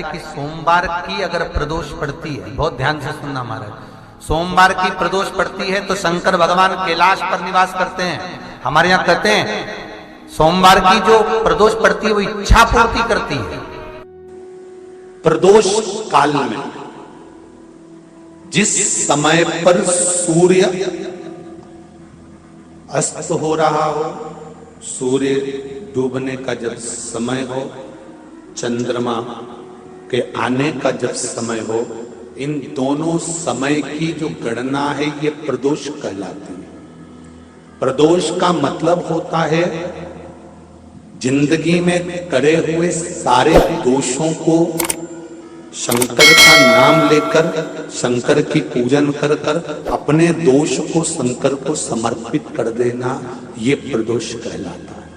कि सोमवार की अगर प्रदोष पड़ती है, बहुत ध्यान से सुनना महाराज, सोमवार की प्रदोष पड़ती है तो शंकर भगवान कैलाश पर निवास करते हैं। हमारे यहाँ कहते हैं सोमवार की जो प्रदोष पड़ती है वो इच्छा पूर्ति करती है। प्रदोष काल में जिस समय पर सूर्य अस्त हो रहा हो, सूर्य डूबने का जब समय हो, चंद्रमा के आने का जब समय हो, इन दोनों समय की जो गणना है ये प्रदोष कहलाती है। प्रदोष का मतलब होता है जिंदगी में करे हुए सारे दोषों को शंकर का नाम लेकर, शंकर की पूजन कर कर अपने दोष को शंकर को समर्पित कर देना, ये प्रदोष कहलाता है।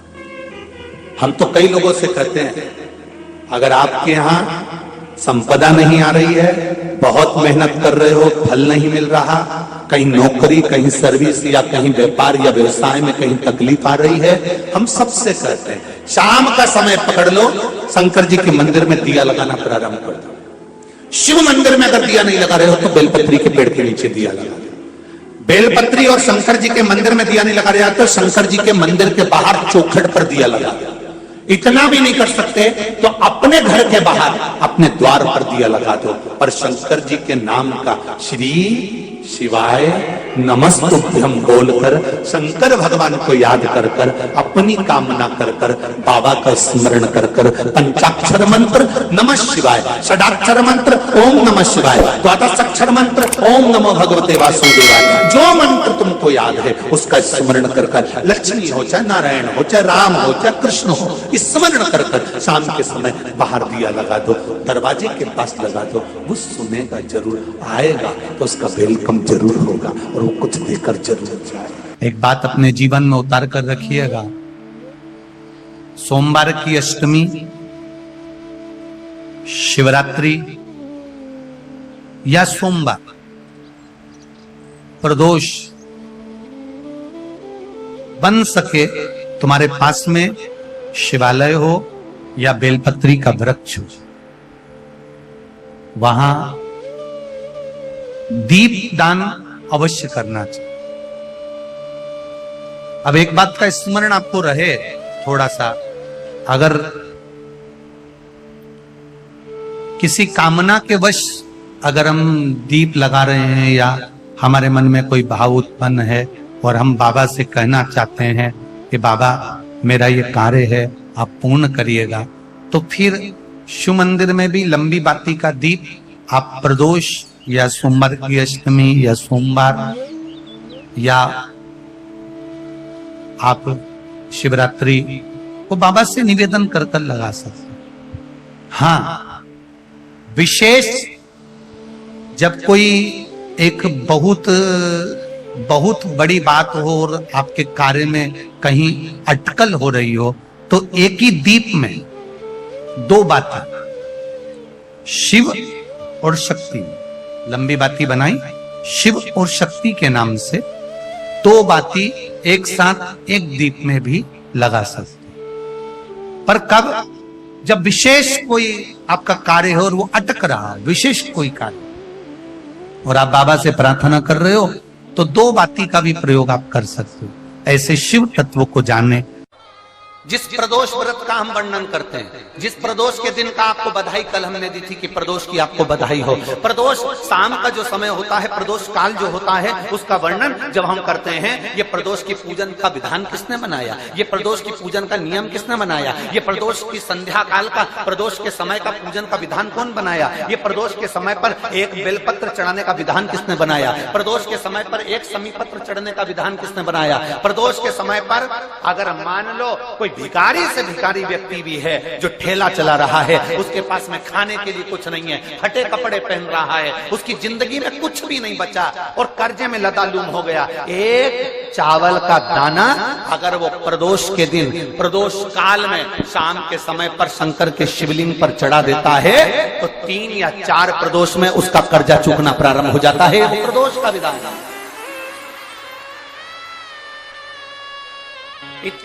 हम तो कई लोगों से कहते हैं अगर आपके यहाँ संपदा नहीं आ रही है, बहुत मेहनत कर रहे हो, फल नहीं मिल रहा, कहीं नौकरी, कहीं सर्विस या कहीं व्यापार या व्यवसाय में कहीं तकलीफ आ रही है, हम सबसे कहते हैं शाम का समय पकड़ लो, शंकर जी के मंदिर में दिया लगाना प्रारंभ कर दो। शिव मंदिर में अगर दिया नहीं लगा रहे हो तो बेलपत्री के पेड़ के नीचे दिया लगा दो। बेलपत्री और शंकर जी के मंदिर में दिया नहीं लगा रहे तो शंकर जी के मंदिर के बाहर चौखट पर दिया लगा दो। इतना भी नहीं कर सकते तो अपने घर के बाहर अपने द्वार पर दिया लगा दो, पर शंकर जी के नाम का श्री शिवाय नमस्तुभ्यम बोलकर शंकर भगवान को याद कर कर, अपनी कामना कर कर, बाबा का स्मरण कर कर, पंचाक्षर मंत्र नमः शिवाय, षडाक्षर मंत्र ओम नमः शिवाय, द्वादशाक्षर मंत्र ओम नमो भगवते वासुदेवाय, जो मंत्र तुमको याद है उसका स्मरण कर कर, लक्ष्मी हो चाहे नारायण हो चाहे राम हो चाहे कृष्ण हो, स्मरण कर कर शाम के समय बाहर दिया लगा दो, दरवाजे के पास लगा दो। वो सुनेगा जरूर, आएगा तो उसका वेलकम जरूर होगा और वो कुछ देकर जरूर जाए। एक बात अपने जीवन में उतार कर रखिएगा, सोमवार की अष्टमी, शिवरात्रि या सोमवार प्रदोष बन सके तुम्हारे पास में शिवालय हो या बेलपत्री का वृक्ष हो, वहां दीप दान अवश्य करना चाहिए। अब एक बात का स्मरण आपको रहे थोड़ा सा, अगर किसी कामना के वश अगर हम दीप लगा रहे हैं या हमारे मन में कोई भाव उत्पन्न है और हम बाबा से कहना चाहते हैं कि बाबा मेरा ये कार्य है आप पूर्ण करिएगा, तो फिर शिव मंदिर में भी लंबी बाती का दीप आप प्रदोष या सोमवार की अष्टमी या सोमवार या आप शिवरात्रि को बाबा से निवेदन कर कर लगा सकते। हाँ, विशेष जब कोई एक बहुत बड़ी बात हो और आपके कार्य में कहीं अटकल हो रही हो तो एक ही दीप में दो बातें, शिव और शक्ति, लंबी बाती बनाई शिव और शक्ति के नाम से, दो बाती एक साथ एक दीप में भी लगा सकते। पर कब? जब विशेष कोई आपका कार्य हो और वो अटक रहा, विशेष कोई कार्य और आप बाबा से प्रार्थना कर रहे हो तो दो बाती का भी प्रयोग आप कर सकते हो। ऐसे शिव तत्व को जानने, जिस प्रदोष व्रत का हम वर्णन करते हैं, जिस प्रदोष के दिन का आपको बधाई कल हमने दी थी कि प्रदोष की आपको बधाई हो, प्रदोष शाम का जो समय होता है, प्रदोष काल जो होता है, उसका वर्णन जब हम करते हैं, ये प्रदोष की पूजन का विधान किसने बनाया, ये प्रदोष की पूजन का नियम किसने बनाया, ये प्रदोष की संध्या काल का, प्रदोष के समय का पूजन का विधान कौन बनाया, ये प्रदोष के समय पर एक बेलपत्र चढ़ाने का विधान किसने बनाया, प्रदोष के समय पर एक समीपत्र चढ़ने का विधान किसने बनाया, प्रदोष के समय पर अगर मान लो कोई भिखारी से भिखारी व्यक्ति भी है जो ठेला चला रहा है, उसके पास में खाने के लिए कुछ नहीं है, फटे कपड़े पहन रहा है, उसकी जिंदगी में कुछ भी नहीं बचा और कर्जे में लदालूम हो गया, एक चावल का दाना अगर वो प्रदोष के दिन, प्रदोष काल में शाम के समय पर शंकर के शिवलिंग पर चढ़ा देता है तो 3 या 4 प्रदोष में उसका कर्जा चूकना प्रारंभ हो जाता है। प्रदोष का विधान,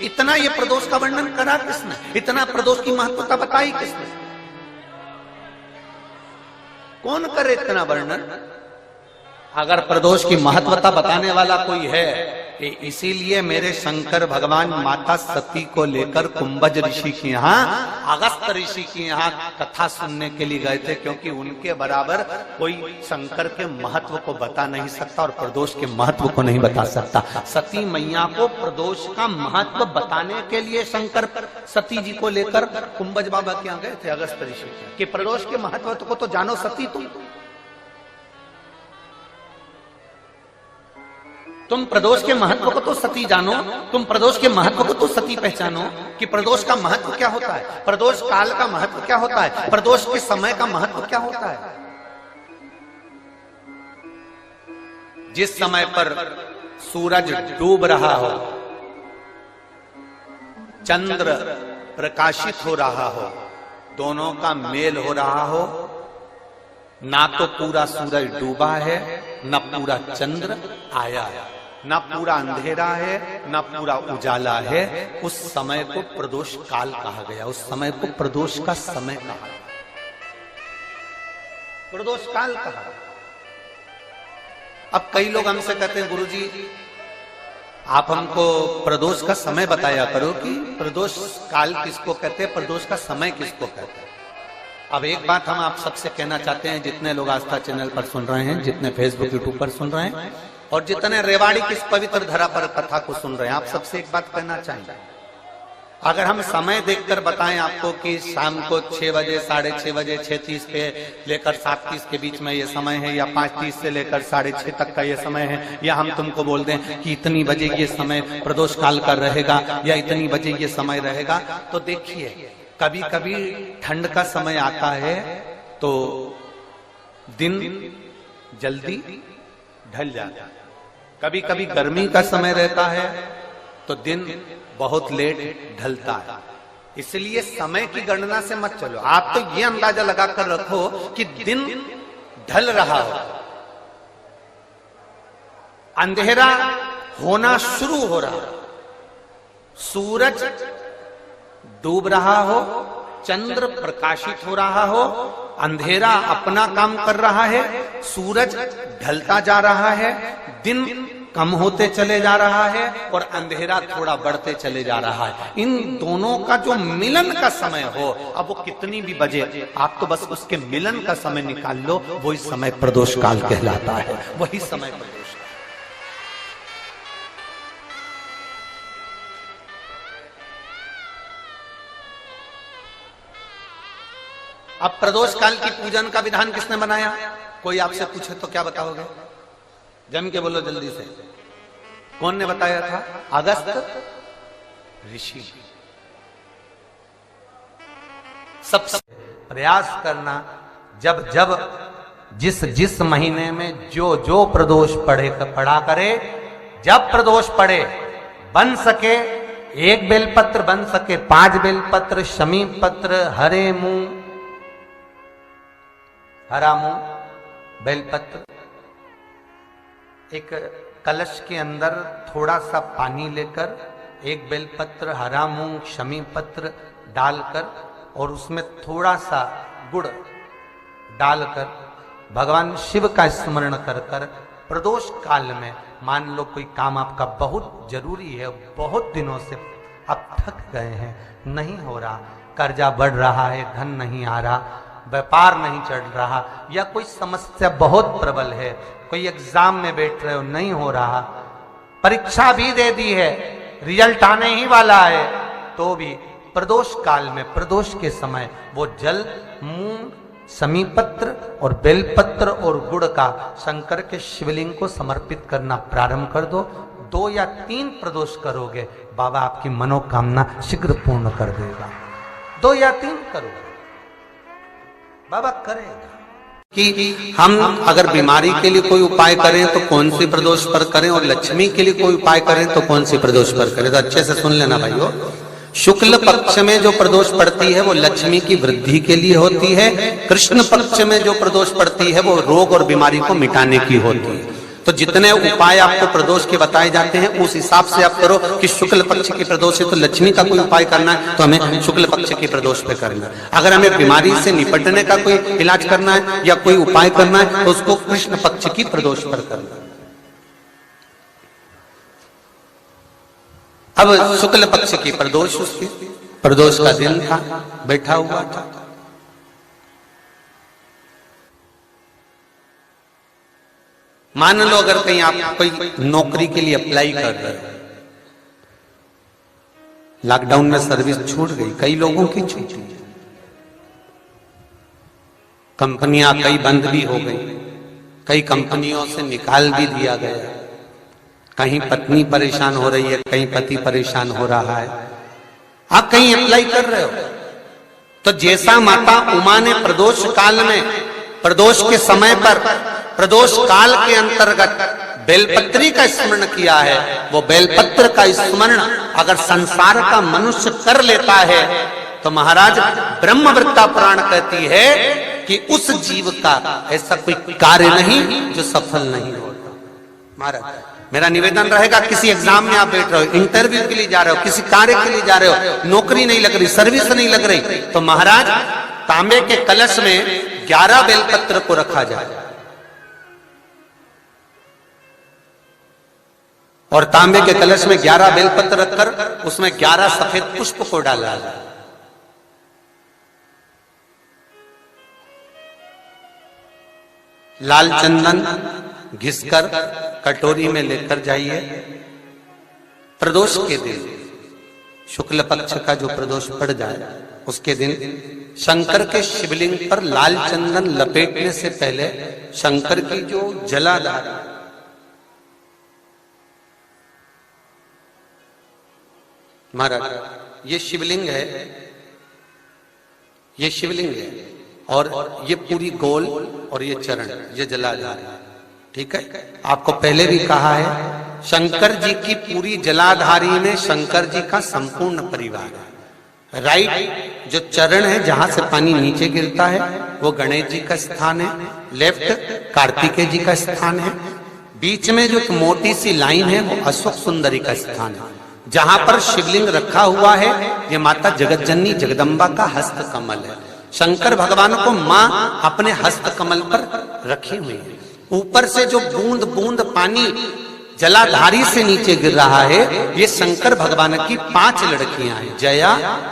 इतना ये प्रदोष का वर्णन करा किसने, इतना प्रदोष की महत्वता बताई किसने। कौन करे इतना वर्णन? अगर प्रदोष की महत्वता बताने वाला कोई है, इसीलिए मेरे शंकर भगवान माता सती को लेकर कुंभज ऋषि के यहाँ, अगस्त ऋषि के यहाँ कथा सुनने के लिए गए थे, क्योंकि उनके बराबर कोई शंकर के महत्व को बता नहीं सकता और प्रदोष के महत्व को नहीं बता सकता। सती मैया को प्रदोष का महत्व बताने के लिए शंकर सती जी को लेकर कुंभज बाबा के यहाँ गए थे, अगस्त ऋषि, कि प्रदोष के महत्व को तो जानो सती, तुम प्रदोष के महत्व को तो सती जानो, तुम प्रदोष के महत्व को तो सती पहचानो कि प्रदोष का महत्व क्या होता है, प्रदोष काल का महत्व क्या होता है, प्रदोष के समय का महत्व क्या होता है। जिस समय पर सूरज डूब रहा हो, चंद्र प्रकाशित हो रहा हो, दोनों का मेल हो रहा हो, ना तो पूरा सूरज डूबा है, ना पूरा चंद्र आया है, ना पूरा अंधेरा है, ना पूरा उजाला है, उस समय को प्रदोष काल कहा गया, उस समय को प्रदोष का समय कहा, प्रदोष काल कहा। अब कई लोग हमसे कहते हैं, गुरुजी आप हमको प्रदोष का समय बताया करो कि प्रदोष काल किसको कहते हैं, प्रदोष का समय किसको कहते हैं। अब एक बात हम आप सबसे कहना चाहते हैं, जितने लोग आस्था चैनल पर सुन रहे हैं, जितने फेसबुक यूट्यूब पर सुन रहे हैं और जितने रेवाड़ी की इस पवित्र धरा पर कथा को सुन रहे हैं, आप सबसे एक बात कहना चाहेंगे, अगर हम समय देखकर बताएं आपको कि शाम को 6 बजे, 6:30 बजे, 6:30 पे लेकर 7:30 के बीच में ये समय है, या 5:30 से लेकर 6:30 तक का ये समय है, या हम तुमको बोल दें कि इतनी बजे ये समय प्रदोष काल का रहेगा या इतनी बजे ये समय रहेगा, तो देखिए कभी कभी ठंड का समय आता है तो दिन जल्दी ढल जाता है, कभी कभी गर्मी का समय रहता है तो दिन बहुत लेट ढलता है। इसलिए समय की गणना से मत चलो, आप तो ये अंदाजा लगाकर रखो कि दिन ढल रहा हो, अंधेरा होना शुरू हो रहा हो, सूरज डूब रहा हो, चंद्र प्रकाशित हो रहा हो, अंधेरा अपना काम कर रहा है, सूरज ढलता जा रहा है, दिन कम होते चले जा रहा है और अंधेरा थोड़ा बढ़ते चले जा रहा है। इन दोनों का जो मिलन का समय हो, अब वो कितनी भी बजे, आप तो बस उसके मिलन का समय निकाल लो, वही समय प्रदोष काल कहलाता है, वही समय प्रदोष। अब प्रदोष काल की पूजन का विधान किसने बनाया? कोई आपसे पूछे तो क्या बताओगे? जम के बोलो जल्दी से, कौन ने बताया था? अगस्त ऋषि। सबसे प्रयास करना, जब जब जिस जिस महीने में जो जो प्रदोष पड़ा करे, जब प्रदोष पड़े, बन सके 1 बेलपत्र, बन सके 5 बेलपत्र, शमी पत्र, हरे मुंह, हरा मुंह, बेलपत्र, एक कलश के अंदर थोड़ा सा पानी लेकर 1 बेलपत्र, हरा मूंग, शमी पत्र डालकर और उसमें थोड़ा सा गुड़ डालकर भगवान शिव का स्मरण कर कर प्रदोष काल में, मान लो कोई काम आपका बहुत जरूरी है, बहुत दिनों से आप थक गए हैं, नहीं हो रहा, कर्जा बढ़ रहा है, धन नहीं आ रहा, व्यापार नहीं चढ़ रहा, या कोई समस्या बहुत प्रबल है, कोई एग्जाम में बैठ रहे हो नहीं हो रहा, परीक्षा भी दे दी है, रिजल्ट आने ही वाला है, तो भी प्रदोष काल में, प्रदोष के समय वो जल, मूंग, शमी पत्र और बेलपत्र और गुड़ का शंकर के शिवलिंग को समर्पित करना प्रारंभ कर दो। 2 या 3 प्रदोष करोगे, बाबा आपकी मनोकामना शीघ्र पूर्ण कर देगा। 2 या 3 करोगे, बाबा करेगा। कि हम अगर बीमारी के लिए कोई उपाय करें तो कौन सी प्रदोष पर करें, और लक्ष्मी के लिए कोई उपाय करें तो कौन सी प्रदोष पर करें, तो अच्छे से सुन लेना भाइयों। शुक्ल पक्ष में जो प्रदोष पड़ती है वो लक्ष्मी की वृद्धि के लिए होती है, कृष्ण पक्ष में जो प्रदोष पड़ती है वो रोग और बीमारी को मिटाने की होती है। तो जितने उपाय आपको प्रदोष के बताए जाते हैं उस हिसाब से आप करो कि शुक्ल पक्ष की प्रदोष है तो लक्ष्मी का कोई उपाय करना है तो हमें शुक्ल पक्ष की प्रदोष पे करना है। अगर हमें बीमारी से निपटने का कोई इलाज करना है या कोई उपाय करना है तो उसको कृष्ण पक्ष की प्रदोष पर करना है। अब शुक्ल पक्ष की प्रदोष, उसकी प्रदोष का दिन था, बैठा हुआ था। मान लो अगर कहीं आप कोई नौकरी के लिए अप्लाई कर रहे हो, लॉकडाउन में सर्विस छूट गई, कई लोगों की छूट गई, कंपनियां कई बंद भी हो गई, कई कंपनियों से निकाल भी दिया गया, कहीं पत्नी परेशान हो रही है, कहीं पति परेशान हो रहा है, आप कहीं अप्लाई कर रहे हो तो जैसा माता उमा ने प्रदोष काल में, प्रदोष के समय पर, प्रदोष काल के अंतर्गत बेलपत्री का स्मरण किया है, वो बेलपत्र का स्मरण अगर संसार का मनुष्य कर लेता है तो महाराज ब्रह्मवृत्ता पुराण कहती है कि उस जीव का ऐसा कोई कार्य नहीं जो सफल नहीं होता। महाराज मेरा निवेदन रहेगा, किसी एग्जाम में आप बैठ रहे हो, इंटरव्यू के लिए जा रहे हो, किसी कार्य के लिए जा रहे हो, नौकरी नहीं लग रही, सर्विस नहीं लग रही, तो महाराज तांबे के कलश में 11 बेलपत्र को रखा जाए और तांबे के कलश में 11 बेलपत्र रखकर उसमें 11 सफेद पुष्प को डाला जाए। लाल चंदन घिसकर कटोरी में लेकर जाइए। प्रदोष के दिन, शुक्ल पक्ष का जो प्रदोष पड़ जाए उसके दिन शंकर के शिवलिंग पर लाल चंदन लपेटने से पहले शंकर की जो जलाधार, महाराज ये शिवलिंग है, ये शिवलिंग है और ये पूरी गोल और ये चरण, ये जलाधार है, ठीक है। आपको पहले भी कहा है शंकर जी की पूरी जलाधारी में शंकर जी का संपूर्ण परिवार है। राइट जो चरण है जहां से पानी नीचे गिरता है वो गणेश जी का स्थान है, लेफ्ट कार्तिकेय जी का स्थान है, बीच में जो एक मोटी सी लाइन है वो अशोक सुंदरी का स्थान है। जहां पर शिवलिंग रखा हुआ है ये माता जगतजननी जगदम्बा का हस्त कमल है। शंकर भगवान को मां अपने हस्त कमल पर रखी हुई है। ऊपर से जो बूंद बूंद पानी जलाधारी से नीचे गिर रहा है ये शंकर भगवान की 5 लड़कियां हैं, जया,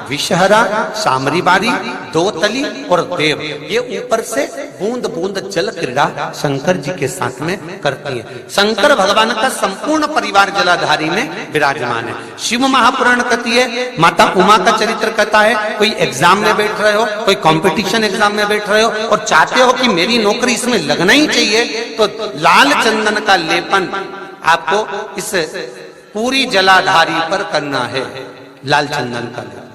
विषहरा, सामरीबारी, दोतली और देव। ये ऊपर से बूंद बूंद जल क्रीड़ा शंकर जी के साथ में करती हैं। शंकर भगवान का संपूर्ण परिवार जलाधारी में विराजमान है। शिव महापुराण कहती है, माता उमा का चरित्र कहता है, कोई एग्जाम में बैठ रहे हो, कोई कंपटीशन एग्जाम में बैठ रहे हो और चाहते हो कि मेरी नौकरी इसमें लगना ही चाहिए तो लाल चंदन का लेपन आपको इस पूरी जलाधारी पर करना है। लाल चंदन का लेपन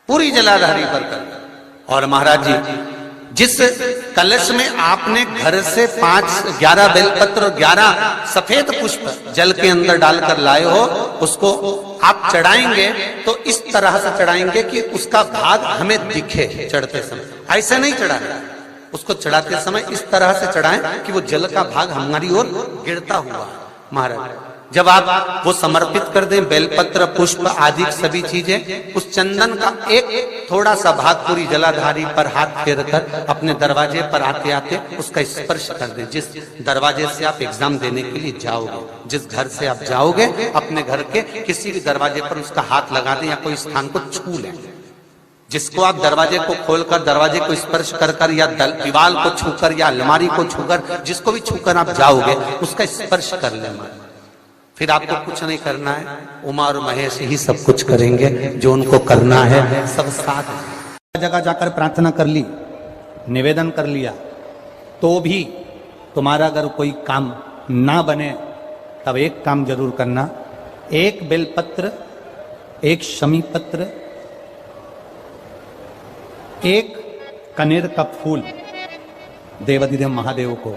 पूरी जलाधारी पर करना। और महाराज जी जिस कलश में आपने घर से 11 बेलपत्र और 11 सफेद पुष्प जल के अंदर डालकर लाए हो उसको आप चढ़ाएंगे तो इस तरह से चढ़ाएंगे कि उसका भाग हमें दिखे चढ़ते समय। ऐसे नहीं चढ़ाएंगे, उसको चढ़ाते समय इस तरह से चढ़ाएं कि वो जल का भाग हमारी ओर गिरता हुआ। महाराज जब आप वो समर्पित कर दें बेलपत्र पुष्प आदि सभी चीजें, उस चंदन का एक थोड़ा सा भाग पूरी जलाधारी पर हाथ फेर कर अपने दरवाजे पर आते आते उसका स्पर्श कर दें। जिस दरवाजे से आप एग्जाम देने के लिए जाओगे, जिस घर से आप जाओगे, अपने घर के किसी भी दरवाजे पर उसका हाथ लगा दें या कोई स्थान को छू लें। जिसको आप दरवाजे को खोलकर दरवाजे को स्पर्श कर कर या दीवार को छूकर या अलमारी को छूकर जिसको भी छूकर आप जाओगे उसका स्पर्श कर लेना। फिर आपको कुछ नहीं करना है, उमा और महेश ही सब कुछ करेंगे जो उनको करना है, सब साथ। जगह जाकर प्रार्थना कर ली, निवेदन कर लिया, तो भी तुम्हारा अगर कोई काम ना बने तब एक काम जरूर करना, एक बेलपत्र, एक शमी पत्र, एक कनेर का फूल देवाधिदेव महादेव को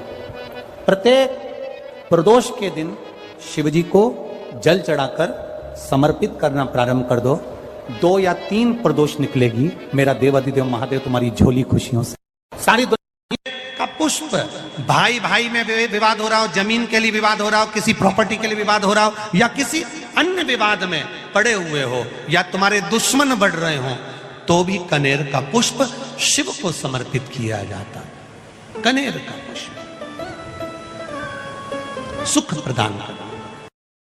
प्रत्येक प्रदोष के दिन शिव जी को जल चढ़ाकर समर्पित करना प्रारंभ कर दो। 2 या 3 प्रदोष निकलेगी, मेरा देवाधिदेव महादेव तुम्हारी झोली खुशियों से सारी दुनिया का पुष्प, भाई भाई में विवाद हो रहा हो, जमीन के लिए विवाद हो रहा हो, किसी प्रॉपर्टी के लिए विवाद हो रहा हो, या किसी अन्य विवाद में पड़े हुए हो, या तुम्हारे दुश्मन बढ़ रहे हो, तो भी कनेर का पुष्प शिव को समर्पित किया जाता। कनेर का पुष्प सुख प्रदान करता।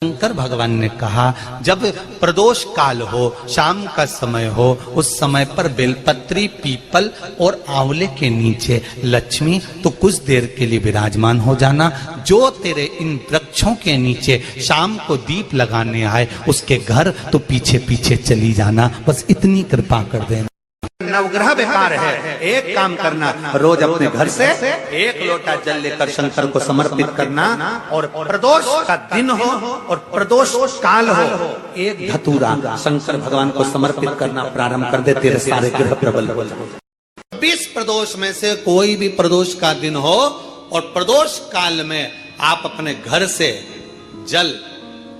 शंकर भगवान ने कहा जब प्रदोष काल हो, शाम का समय हो, उस समय पर बेलपत्री, पीपल और आंवले के नीचे लक्ष्मी तो कुछ देर के लिए विराजमान हो जाना। जो तेरे इन वृक्षों के नीचे शाम को दीप लगाने आए उसके घर तो पीछे पीछे चली जाना। बस इतनी कृपा कर देना। नवग्रह विकार है, एक काम करना, रोज अपने घर से 1 लोटा जल लेकर शंकर को समर्पित करना, और प्रदोष का दिन हो और प्रदोष काल हो, 1 धतूरा शंकर भगवान को समर्पित करना प्रारंभ कर दे, तेरे सारे ग्रह प्रबल हो जाए। 20 प्रदोष में से कोई भी प्रदोष का दिन हो और प्रदोष काल में आप अपने घर से जल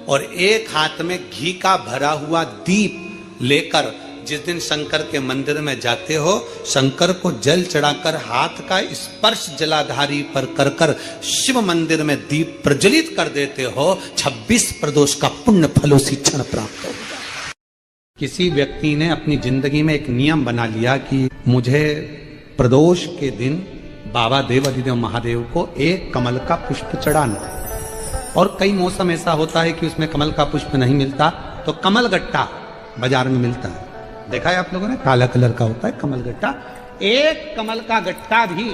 और एक हाथ में घी का भरा हुआ दीप लेकर जिस दिन शंकर के मंदिर में जाते हो, शंकर को जल चढ़ाकर हाथ का स्पर्श जलाधारी पर कर कर शिव मंदिर में दीप प्रज्वलित कर देते हो, 26 प्रदोष का पुण्य फल उसी क्षण प्राप्त हो। किसी व्यक्ति ने अपनी जिंदगी में एक नियम बना लिया कि मुझे प्रदोष के दिन बाबा देव अधिदेव महादेव को 1 कमल का पुष्प चढ़ाना। और कई मौसम ऐसा होता है कि उसमें कमल का पुष्प नहीं मिलता, तो कमल गट्टा बाजार में मिलता है, देखा है आप लोगों ने, काला कलर का होता है कमल गट्टा। 1 कमल का गट्टा भी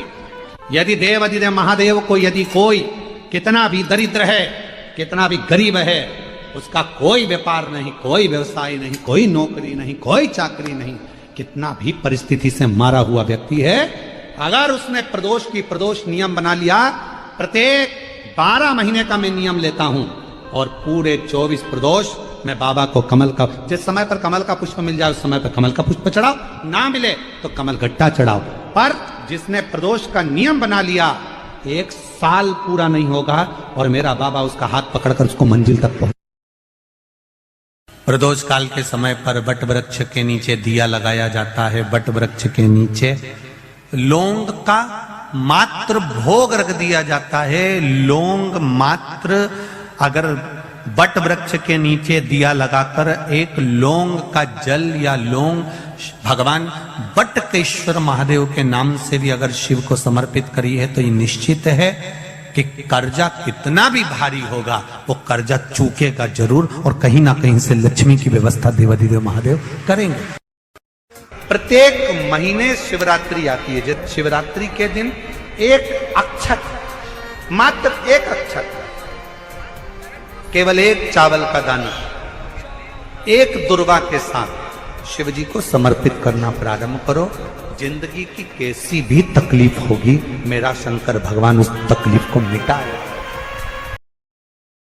यदि देव अधिदेव महादेव को, यदि कोई कितना भी दरिद्र है, कितना भी गरीब है, उसका कोई व्यापार नहीं, कोई व्यवसाय नहीं, कोई नौकरी नहीं, कोई चाकरी नहीं, कितना भी परिस्थिति से मारा हुआ व्यक्ति है, अगर उसने प्रदोष नियम बना लिया, प्रत्येक 12 महीने का मैं नियम लेता हूं और पूरे 24 प्रदोष मैं बाबा को कमल का, जिस समय पर कमल का पुष्प मिल जाए उस समय पर कमल का पुष्प चढ़ाओ, ना मिले तो कमल गट्टा चढ़ाओ। पर जिसने प्रदोष का नियम बना लिया, 1 साल पूरा नहीं होगा और मेरा बाबा उसका हाथ पकड़कर उसको मंजिल तक पहुंचा। प्रदोष काल के समय पर वट वृक्ष के नीचे दिया लगाया जाता है। वट वृक्ष के नीचे लौंग का मात्र भोग रख दिया जाता है। लौंग मात्र, अगर वट वृक्ष के नीचे दिया लगाकर 1 लौंग का जल या लौंग भगवान वटकेश्वर महादेव के नाम से भी अगर शिव को समर्पित करी है, तो ये निश्चित है कि कर्जा कितना भी भारी होगा वो कर्जा चूकेगा जरूर, और कहीं ना कहीं से लक्ष्मी की व्यवस्था देवाधिदेव महादेव करेंगे। प्रत्येक महीने शिवरात्रि आती है। जब शिवरात्रि के दिन 1 अक्षत, मात्र 1 अक्षत, केवल 1 चावल का दाना 1 दुर्वा के साथ शिव जी को समर्पित करना प्रारंभ करो। जिंदगी की कैसी भी तकलीफ होगी, मेरा शंकर भगवान उस तकलीफ को मिटाएगा।